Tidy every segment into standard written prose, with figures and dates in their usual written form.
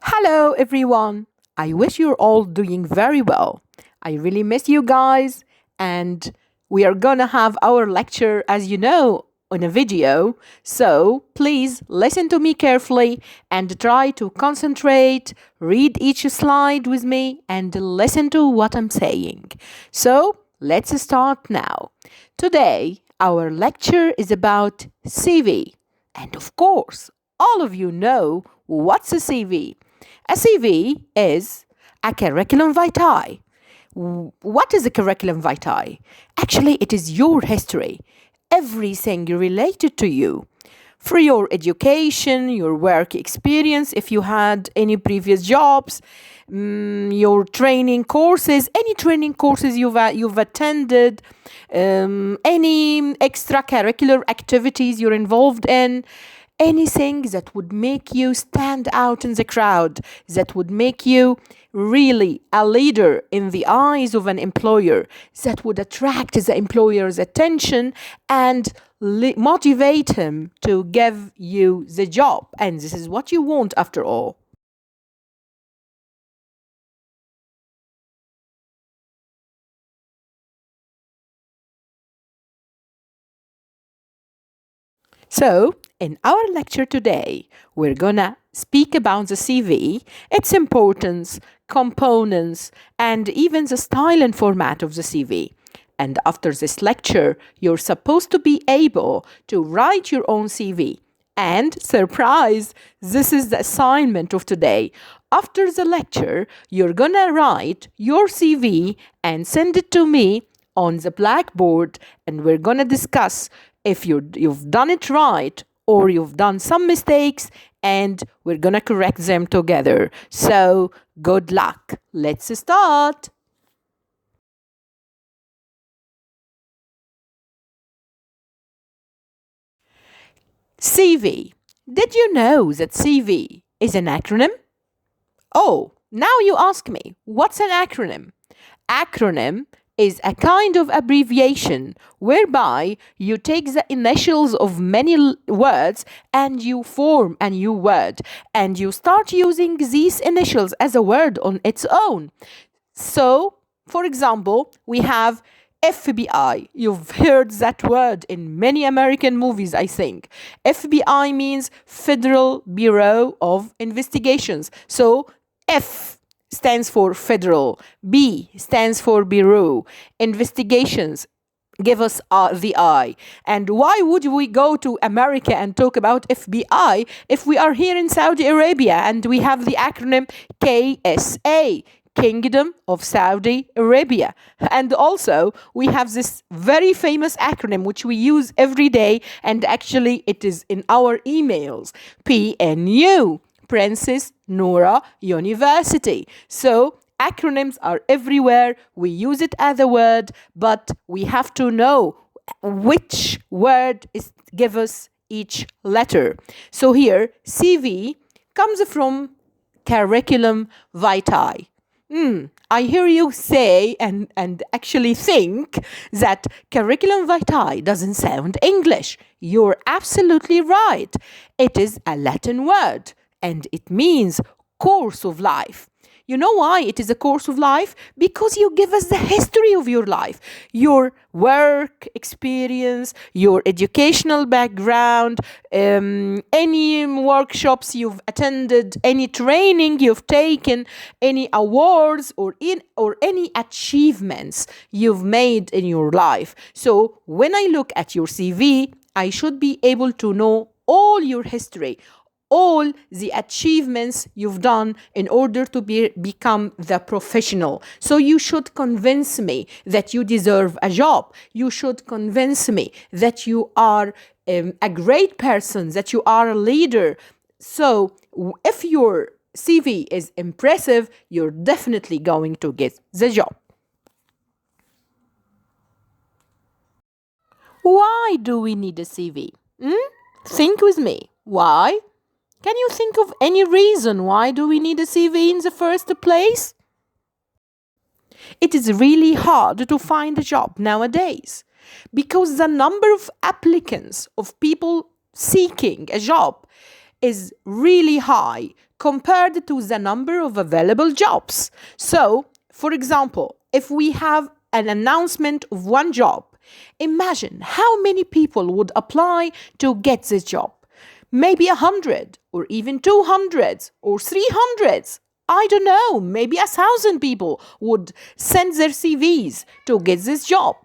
Hello, everyone. I wish you're all doing very well. I really miss you guys, and we are gonna have our lecture, as you know, on a video. So please listen to me carefully and try to concentrate, read each slide with me, and listen to what I'm saying. So let's start now. Today, our lecture is about CV. And of course, all of you know what's a CV. A CV is a curriculum vitae. What is a curriculum vitae? Actually, it is your history, everything related to you. For your education, your work experience, if you had any previous jobs, your training courses, any training courses you've attended, any extracurricular activities you're involved in, anything that would make you stand out in the crowd, that would make you really a leader in the eyes of an employer, that would attract the employer's attention and motivate him to give you the job. And this is what you want after all. So, in our lecture today, we're gonna speak about the CV, its importance, components, and even the style and format of the CV. And after this lecture, you're supposed to be able to write your own CV. And surprise, this is the assignment of today. After the lecture, you're gonna write your CV and send it to me on the blackboard, and we're gonna discuss if you've done it right or you've done some mistakes, and we're gonna correct them together. So good luck. Let's start. CV. Did you know that CV is an acronym? Oh, now you ask me, what's an acronym? Acronym is a kind of abbreviation whereby you take the initials of many words and you form a new word, and you start using these initials as a word on its own. So, for example, we have FBI. You've heard that word in many American movies, I think. FBI means Federal Bureau of Investigations. So, F stands for federal, B stands for bureau, investigations give us the I. And why would we go to America and talk about FBI if we are here in Saudi Arabia and we have the acronym KSA? Kingdom of Saudi Arabia. And also, we have this very famous acronym which we use every day, and actually, it is in our emails PNU, Princess Noura University. So, acronyms are everywhere. We use it as a word, but we have to know which word is give us each letter. So here, CV comes from curriculum vitae. I hear you say and actually think that curriculum vitae doesn't sound English. You're absolutely right. It is a Latin word and it means course of life. You know why it is a course of life? Because you give us the history of your life, your work experience, your educational background, any workshops you've attended, any training you've taken, any awards or any achievements you've made in your life. So when I look at your CV, I should be able to know all your history, all the achievements you've done in order to become the professional. So you should convince me that you deserve a job. You should convince me that you are a great person, that you are a leader. So if your CV is impressive, you're definitely going to get the job. Why do we need a CV? Think with me. Why? Can you think of any reason why do we need a CV in the first place? It is really hard to find a job nowadays because the number of applicants, of people seeking a job, is really high compared to the number of available jobs. So, for example, if we have an announcement of one job, imagine how many people would apply to get this job. Maybe 100 or even 200 or 300. I don't know, maybe 1,000 people would send their CVs to get this job.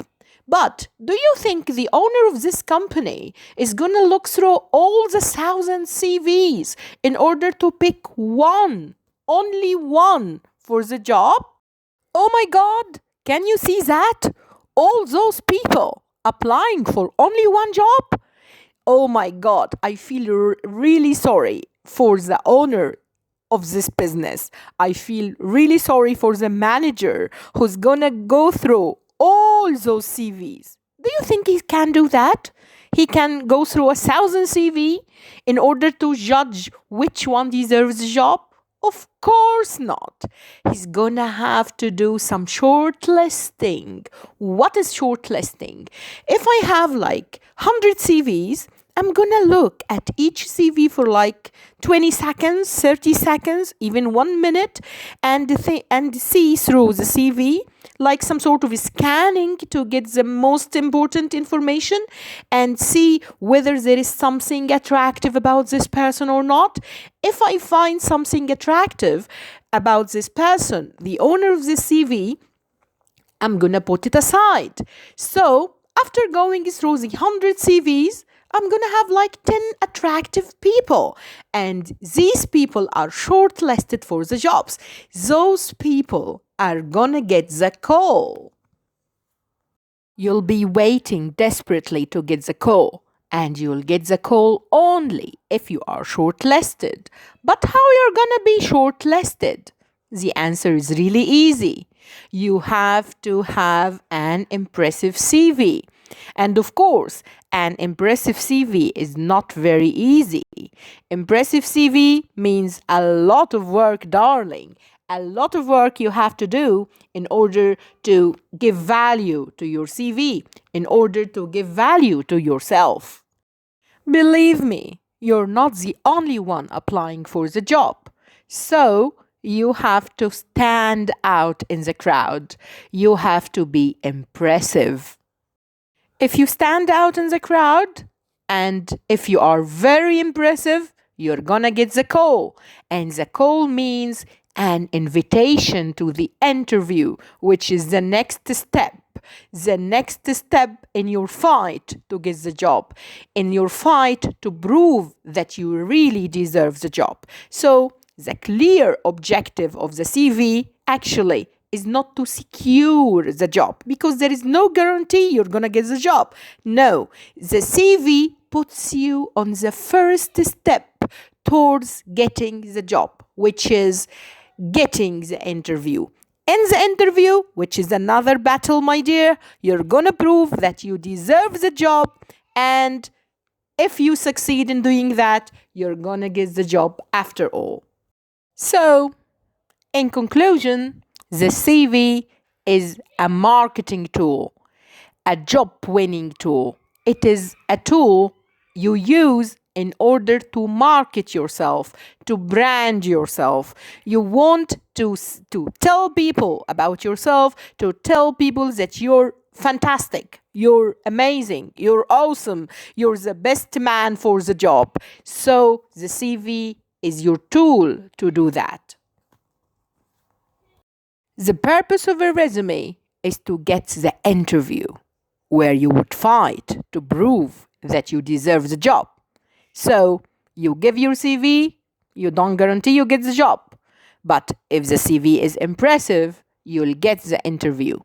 But do you think the owner of this company is going to look through all the 1,000 CVs in order to pick one, only one, for the job? Oh my God, can you see that? All those people applying for only one job? Oh my God, I feel really sorry for the owner of this business. I feel really sorry for the manager who's gonna go through all those CVs. Do you think he can do that? He can go through 1,000 CV in order to judge which one deserves the job? Of course not. He's gonna have to do some shortlisting. What is shortlisting? If I have like 100 CVs, I'm gonna look at each CV for like 20 seconds, 30 seconds, even 1 minute, and see through the CV like some sort of scanning to get the most important information and see whether there is something attractive about this person or not. If I find something attractive about this person, the owner of this CV, I'm gonna put it aside. So after going through the 100 CVs, I'm gonna have like 10 attractive people, and these people are shortlisted for the jobs. Those people are gonna get the call. You'll be waiting desperately to get the call, and you'll get the call only if you are shortlisted. But how you're gonna be shortlisted? The answer is really easy. You have to have an impressive CV. And of course, an impressive CV is not very easy. Impressive CV means a lot of work, darling. A lot of work you have to do in order to give value to your CV, in order to give value to yourself. Believe me, you're not the only one applying for the job. So, you have to stand out in the crowd. You have to be impressive. If you stand out in the crowd and if you are very impressive, you're gonna get the call. And the call means an invitation to the interview, which is the next step. The next step in your fight to get the job, in your fight to prove that you really deserve the job. So, the clear objective of the CV actually is not to secure the job, because there is no guarantee you're gonna get the job. No, the CV puts you on the first step towards getting the job, which is getting the interview. In the interview, which is another battle, my dear, you're gonna prove that you deserve the job, and if you succeed in doing that, you're gonna get the job after all. So, in conclusion, the CV is a marketing tool, a job winning tool. It is a tool you use in order to market yourself, to brand yourself. You want to tell people about yourself, to tell people that you're fantastic, you're amazing, you're awesome, you're the best man for the job. So the CV is your tool to do that. The purpose of a resume is to get the interview where you would fight to prove that you deserve the job. So you give your CV, you don't guarantee you get the job. But if the CV is impressive, you'll get the interview.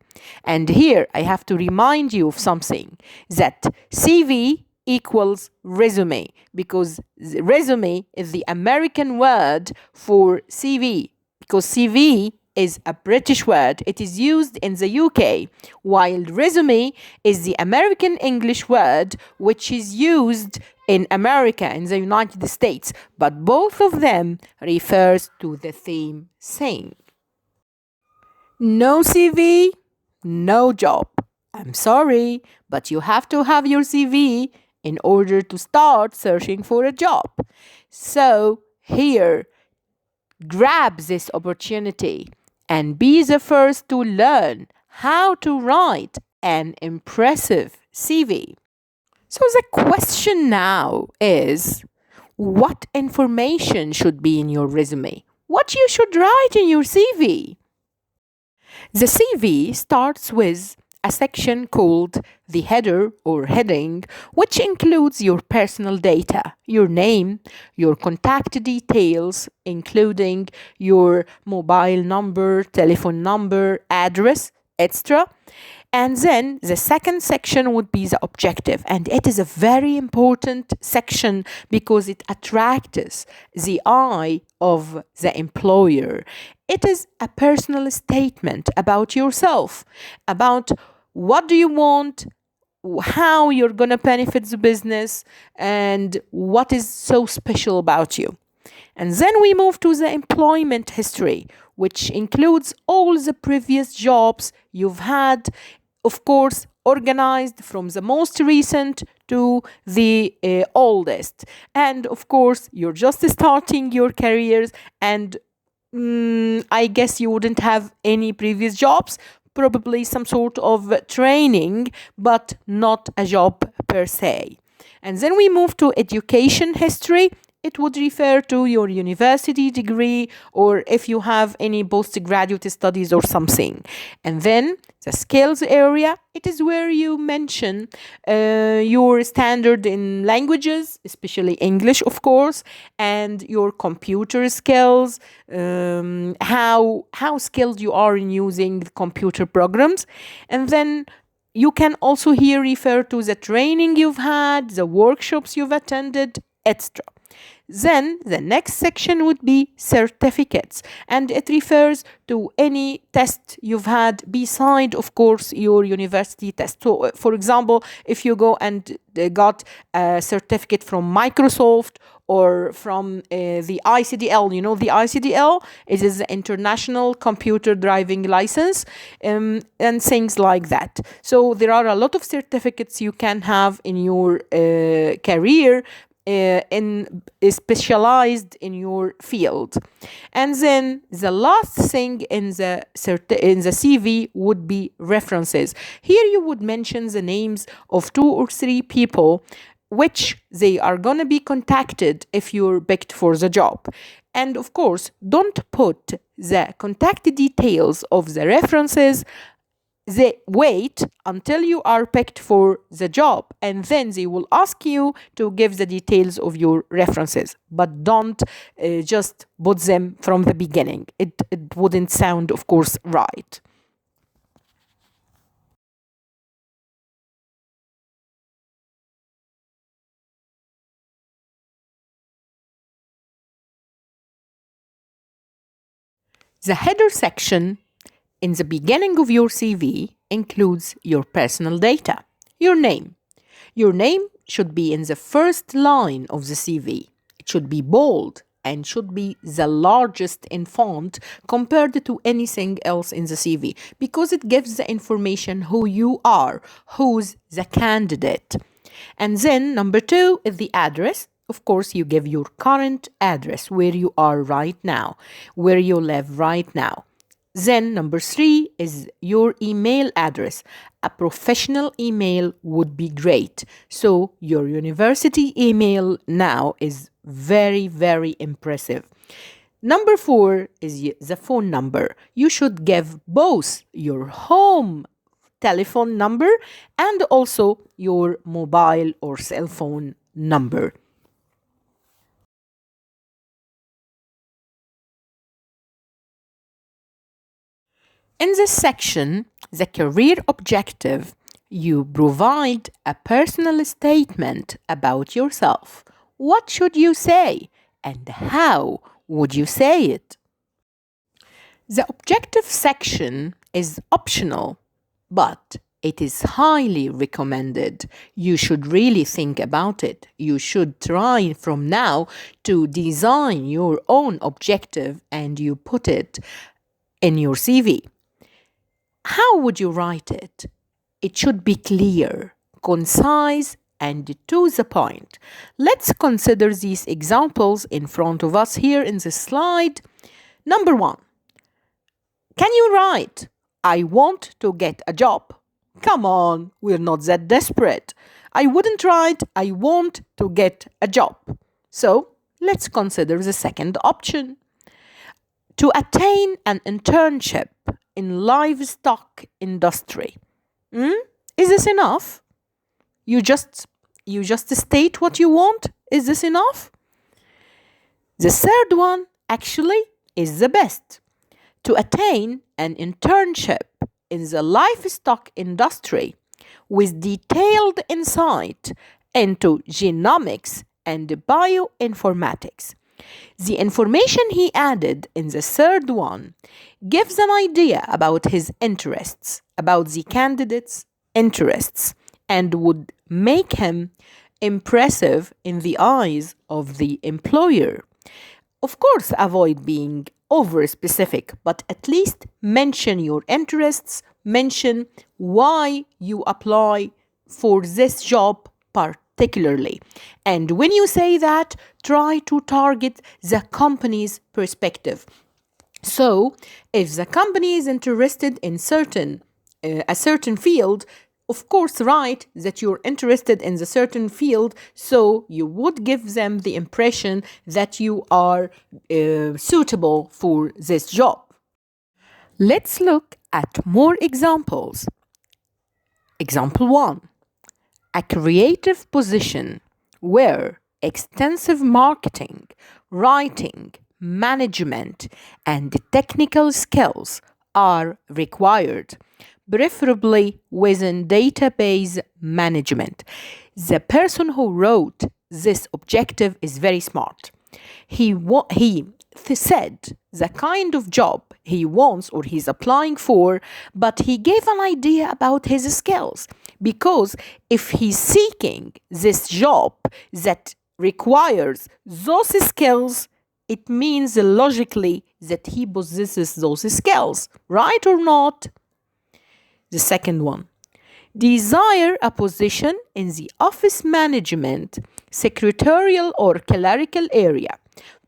And here I have to remind you of something, that CV equals resume, because resume is the American word for CV, because CV is a British word. It is used in the UK, while resume is the American English word which is used in America, in the United States. But both of them refers to the same thing. No CV, no job. I'm sorry, but you have to have your CV in order to start searching for a job. So here, Grab this opportunity and be the first to learn how to write an impressive CV. So the question now is, what information should be in your resume? What you should write in your CV? The CV starts with a section called the header or heading, which includes your personal data, your name, your contact details, including your mobile number, telephone number, address, etc. And then the second section would be the objective. And it is a very important section because it attracts the eye of the employer. It is a personal statement about yourself, about what do you want, how you're going to benefit the business, and what is so special about you. And then we move to the employment history, which includes all the previous jobs you've had, of course, organized from the most recent to the oldest. And of course, you're just starting your careers, and I guess you wouldn't have any previous jobs, probably some sort of training, but not a job per se. And then we move to education history. It would refer to your university degree or if you have any postgraduate studies or something. And then the skills area, it is where you mention your standard in languages, especially English, of course, and your computer skills, how skilled you are in using computer programs. And then you can also here refer to the training you've had, the workshops you've attended, etc. Then the next section would be certificates, and it refers to any test you've had beside, of course, your university test. So, for example, if you go and got a certificate from Microsoft or from the ICDL, the ICDL, it is the International Computer Driving License, and things like that. So there are a lot of certificates you can have in your career, specialized in your field. And then the last thing in the CV would be references. Here you would mention the names of 2 or 3 people which they are going to be contacted if you're picked for the job. And of course, don't put the contact details of the references. They wait until you are picked for the job, and then they will ask you to give the details of your references. But don't just put them from the beginning. It wouldn't sound, of course, right. The header section in the beginning of your CV includes your personal data, your name. Your name should be in the first line of the CV. It should be bold and should be the largest in font compared to anything else in the CV because it gives the information who you are, who's the candidate. And then number 2 is the address. Of course, you give your current address, where you are right now, where you live right now. Then number 3 is your email address. A professional email would be great. So your university email now is very, very impressive. Number 4 is the phone number. You should give both your home telephone number and also your mobile or cell phone number. In this section, the career objective, you provide a personal statement about yourself. What should you say and how would you say it? The objective section is optional, but it is highly recommended. You should really think about it. You should try from now to design your own objective and you put it in your CV. How would you write it? It should be clear, concise, and to the point. Let's consider these examples in front of us here in the slide. Number 1. Can you write, I want to get a job? Come on, we're not that desperate. I wouldn't write, I want to get a job. So, let's consider the second option. To attain an internship in livestock industry. Is this enough? You just state what you want? Is this enough? The third one actually is the best. To attain an internship in the livestock industry with detailed insight into genomics and bioinformatics. The information he added in the third one gives an idea about his interests, about the candidate's interests, and would make him impressive in the eyes of the employer. Of course, avoid being over specific, but at least mention your interests, mention why you apply for this job particularly. And when you say that, try to target the company's perspective. So, if the company is interested in a certain field, of course, write that you're interested in the certain field, so you would give them the impression that you are suitable for this job. Let's look at more examples. Example 1. A creative position where extensive marketing, writing, management, and technical skills are required, preferably within database management. The person who wrote this objective is very smart. He said the kind of job he wants or he's applying for, but he gave an idea about his skills. Because if he's seeking this job that requires those skills, it means logically that he possesses those skills, right or not? The second one. Desire a position in the office management, secretarial or clerical area.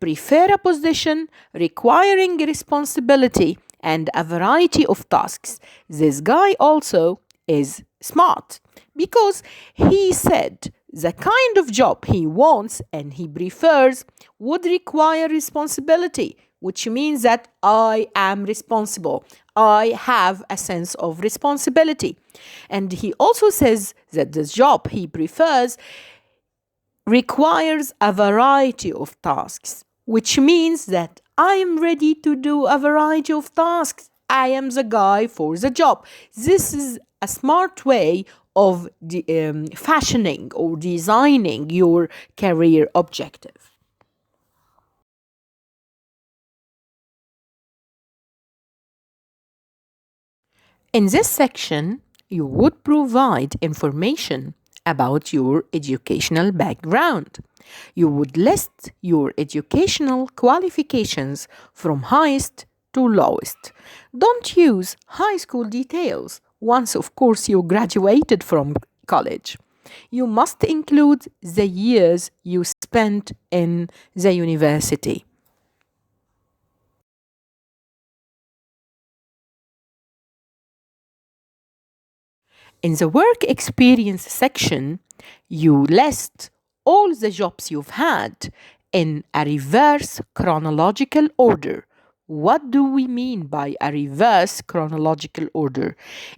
Prefer a position requiring responsibility and a variety of tasks. This guy also is smart because he said the kind of job he wants and he prefers would require responsibility, which means that I am responsible. I have a sense of responsibility. And he also says that the job he prefers requires a variety of tasks, which means that I am ready to do a variety of tasks. I am the guy for the job. This is a smart way of fashioning or designing your career objective. In this section, you would provide information about your educational background. You would list your educational qualifications from highest to lowest. Don't use high school details once, of course, you graduated from college. You must include the years you spent in the university. In the work experience section, you list all the jobs you've had in a reverse chronological order. What do we mean by a reverse chronological order?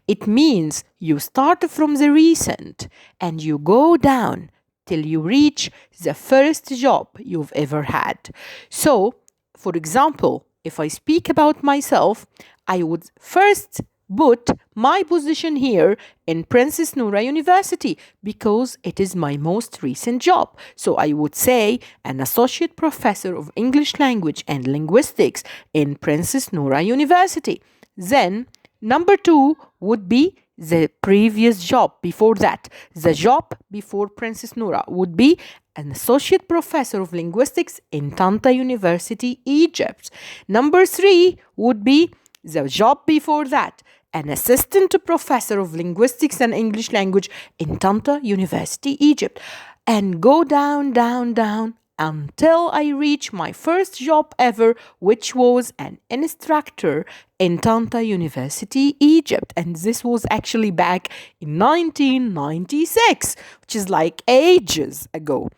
It means you start from the recent and you go down till you reach the first job you've ever had. So, for example, if I speak about myself, I would first put my position here in Princess Noura University because it is my most recent job. So I would say an associate professor of English language and linguistics in Princess Noura University. Then number 2 would be the previous job before that. The job before Princess Noura would be an associate professor of linguistics in Tanta University, Egypt. Number 3 would be the job before that. an assistant professor of linguistics and English language in Tanta University, Egypt. And go down, down, down until I reach my first job ever, which was an instructor in Tanta University, Egypt. And this was actually back in 1996, which is like ages ago.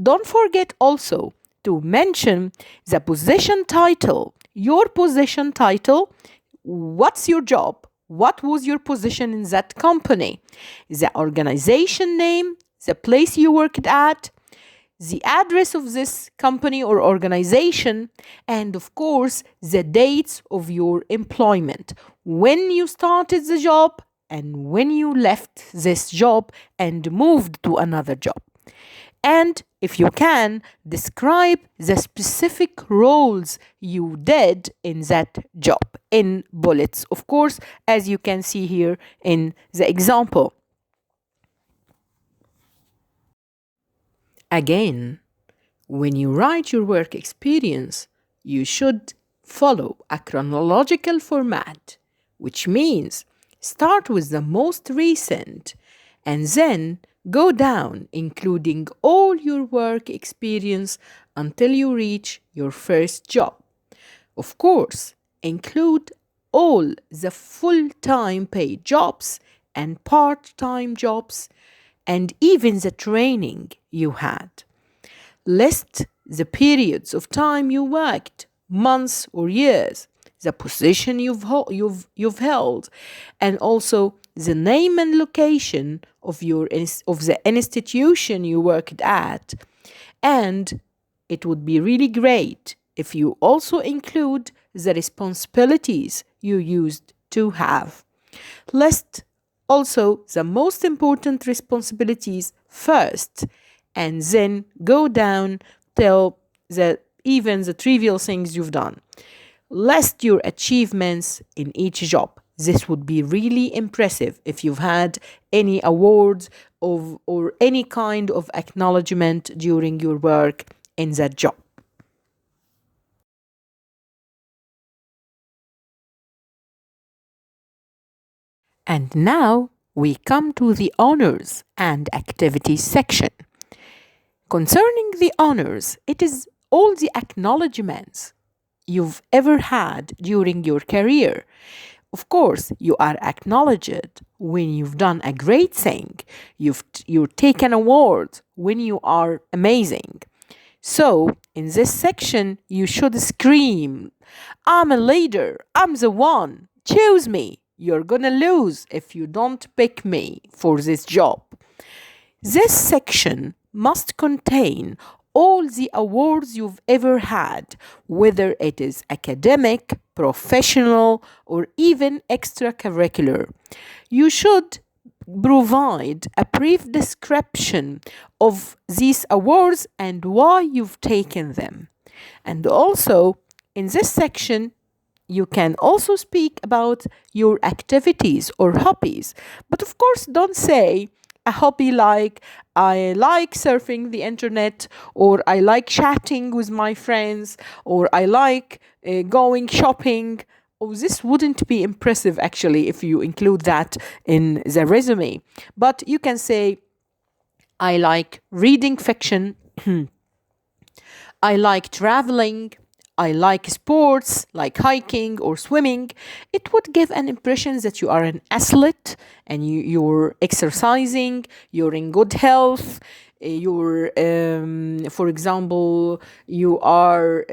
Don't forget also to mention the position title. Your position title, what's your job? What was your position in that company? The organization name, the place you worked at, the address of this company or organization, and of course, the dates of your employment. When you started the job and when you left this job and moved to another job. And if you can, describe the specific roles you did in that job in bullets, of course, as you can see here in the example. Again, when you write your work experience, you should follow a chronological format, which means start with the most recent and then go down, including all your work experience until you reach your first job. Of course, include all the full-time paid jobs and part-time jobs and even the training you had. List the periods of time you worked, months or years, the position you've held, and also the name and location of the institution you worked at. And it would be really great if you also include the responsibilities you used to have. List also the most important responsibilities first, and then go down till even the trivial things you've done. List your achievements in each job. This would be really impressive if you've had any awards or any kind of acknowledgement during your work in that job. And now we come to the honors and activities section. Concerning the honors, it is all the acknowledgements you've ever had during your career. Of course, you are acknowledged when you've done a great thing. You're taken awards when you are amazing. So, in this section, you should scream, I'm a leader, I'm the one, choose me. You're gonna lose if you don't pick me for this job. This section must contain all the awards you've ever had, whether it is academic, professional, or even extracurricular. You should provide a brief description of these awards and why you've taken them. And also, in this section, you can also speak about your activities or hobbies. But of course, don't say a hobby like I like surfing the internet, or I like chatting with my friends, or I like going shopping. Oh, this wouldn't be impressive actually if you include that in the resume. But you can say, I like reading fiction, I like traveling, I like sports like hiking or swimming. It would give an impression that you are an athlete and you're exercising, you're in good health, for example, you are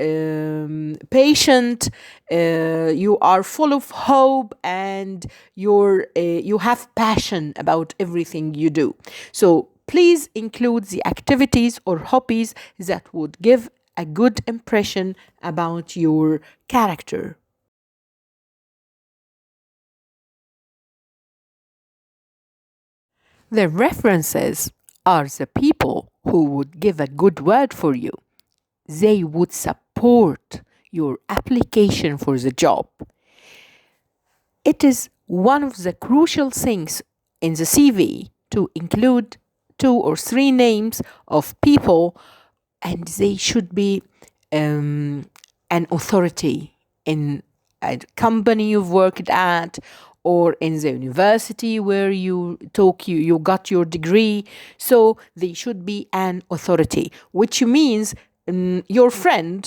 patient, you are full of hope, and you have passion about everything you do. So please include the activities or hobbies that would give a good impression about your character. The references are the people who would give a good word for you. They would support your application for the job. It is one of the crucial things in the CV to include 2 or 3 names of people, and they should be an authority in a company you've worked at, or in the university where you got your degree. So they should be an authority, which means your friend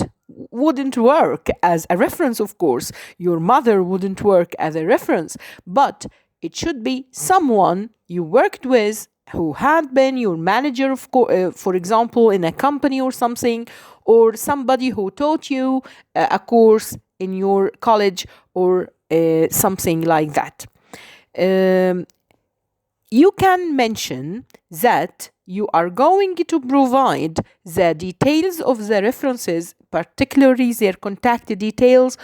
wouldn't work as a reference, of course. Your mother wouldn't work as a reference, but it should be someone you worked with who had been your manager, for example, in a company or something, or somebody who taught you a course in your college or something like that. You can mention that you are going to provide the details of the references, particularly their contact details,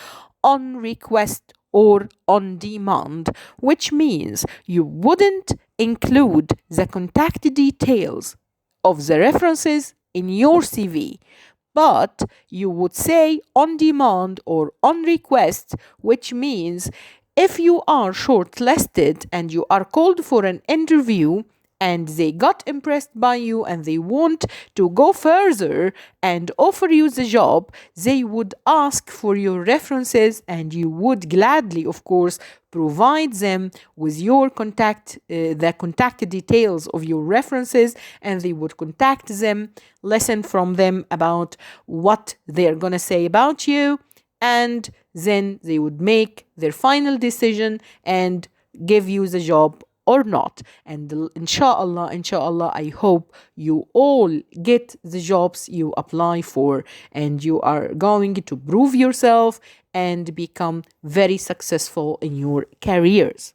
on request or on demand, which means you wouldn't include the contact details of the references in your CV, but you would say on demand or on request, which means if you are shortlisted and you are called for an interview and they got impressed by you and they want to go further and offer you the job, they would ask for your references and you would gladly, of course, provide them with your the contact details of your references, and they would contact them, listen from them about what they're going to say about you, and then they would make their final decision and give you the job or not. And inshallah, I hope you all get the jobs you apply for and you are going to prove yourself and become very successful in your careers.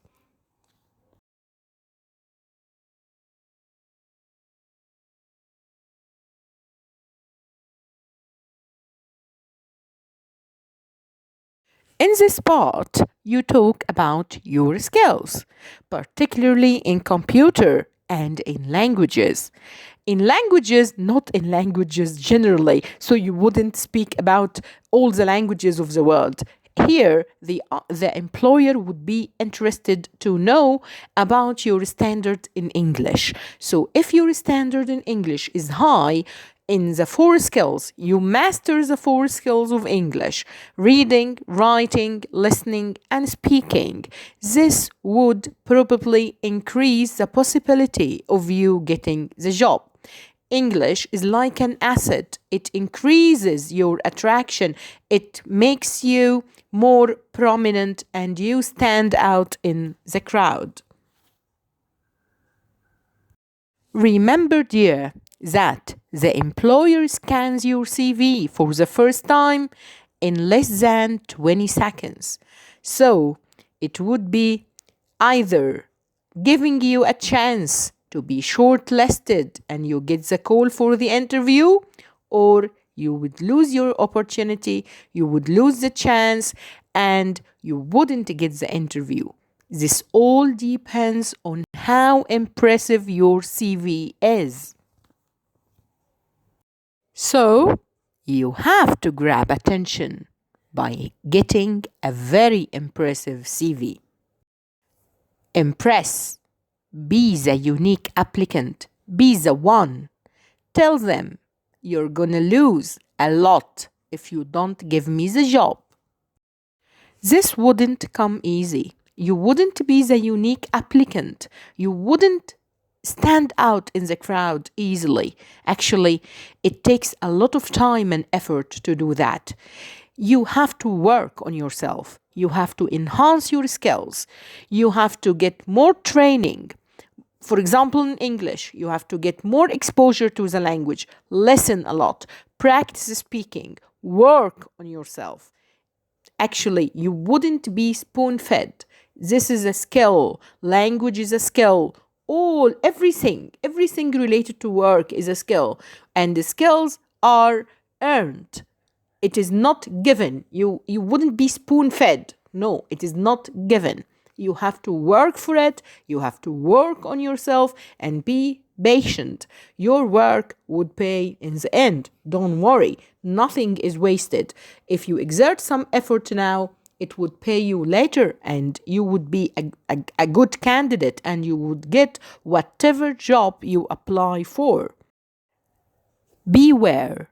In this part, you talk about your skills, particularly in computer and in languages. In languages, not in languages generally, so you wouldn't speak about all the languages of the world. Here, the employer would be interested to know about your standard in English. So, if your standard in English is high, in the four skills, you master the four skills of English: reading, writing, listening, and speaking. This would probably increase the possibility of you getting the job. English is like an asset. It increases your attraction. It makes you more prominent and you stand out in the crowd. Remember, dear, that the employer scans your CV for the first time in less than 20 seconds. So it would be either giving you a chance to be shortlisted and you get the call for the interview, or you would lose your opportunity, you would lose the chance, and you wouldn't get the interview. This all depends on how impressive your CV is. So, you have to grab attention by getting a very impressive CV. Impress. Be the unique applicant. Be the one. Tell them you're gonna lose a lot if you don't give me the job. This wouldn't come easy. You wouldn't be the unique applicant. You wouldn't stand out in the crowd easily. Actually, it takes a lot of time and effort to do that. You have to work on yourself. You have to enhance your skills. You have to get more training. For example, in English, you have to get more exposure to the language, listen a lot, practice speaking, work on yourself. Actually, you wouldn't be spoon fed. This is a skill. Language is a skill. Everything related to work is a skill. And the skills are earned. It is not given. You wouldn't be spoon fed. No, it is not given. You have to work for it. You have to work on yourself and be patient. Your work would pay in the end. Don't worry. Nothing is wasted. If you exert some effort now, it would pay you later and you would be a good candidate and you would get whatever job you apply for. Beware.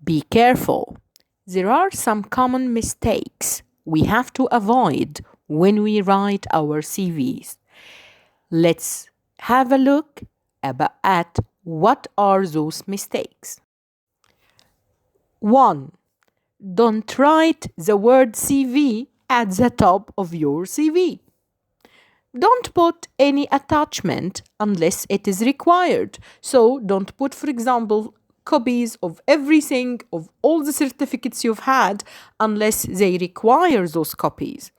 Be careful. There are some common mistakes we have to avoid when we write our CVs. Let's have a look at what are those mistakes. 1. Don't write the word CV at the top of your CV. Don't put any attachment unless it is required. So don't put, for example, copies of everything, of all the certificates you've had, unless they require those copies.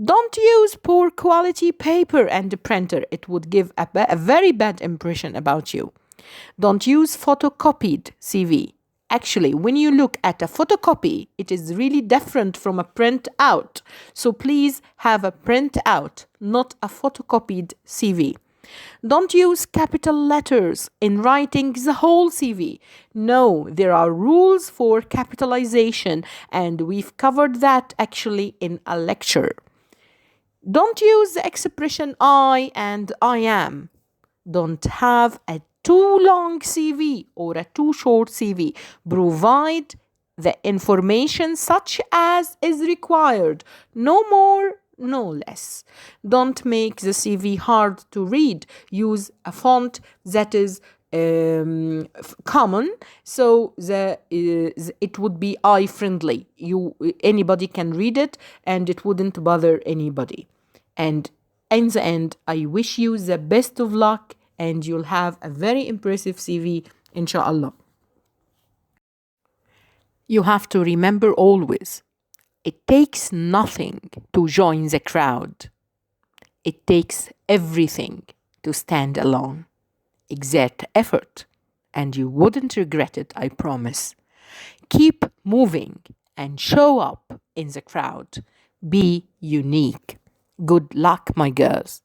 Don't use poor quality paper and printer. It would give a very bad impression about you. Don't use photocopied CV. Actually, when you look at a photocopy, it is really different from a print out. So please have a print out, not a photocopied CV. Don't use capital letters in writing the whole CV. No, there are rules for capitalization, and we've covered that actually in a lecture. Don't use the expression I and I am. Don't have a too long CV or a too short CV. Provide the information such as is required. No more, no less. Don't make the CV hard to read. Use a font that is common, so it would be eye friendly. Anybody can read it and it wouldn't bother anybody. And in the end, I wish you the best of luck, and you'll have a very impressive CV, inshallah. You have to remember always, it takes nothing to join the crowd. It takes everything to stand alone. Exert effort, and you wouldn't regret it, I promise. Keep moving and show up in the crowd. Be unique. Good luck, my girls.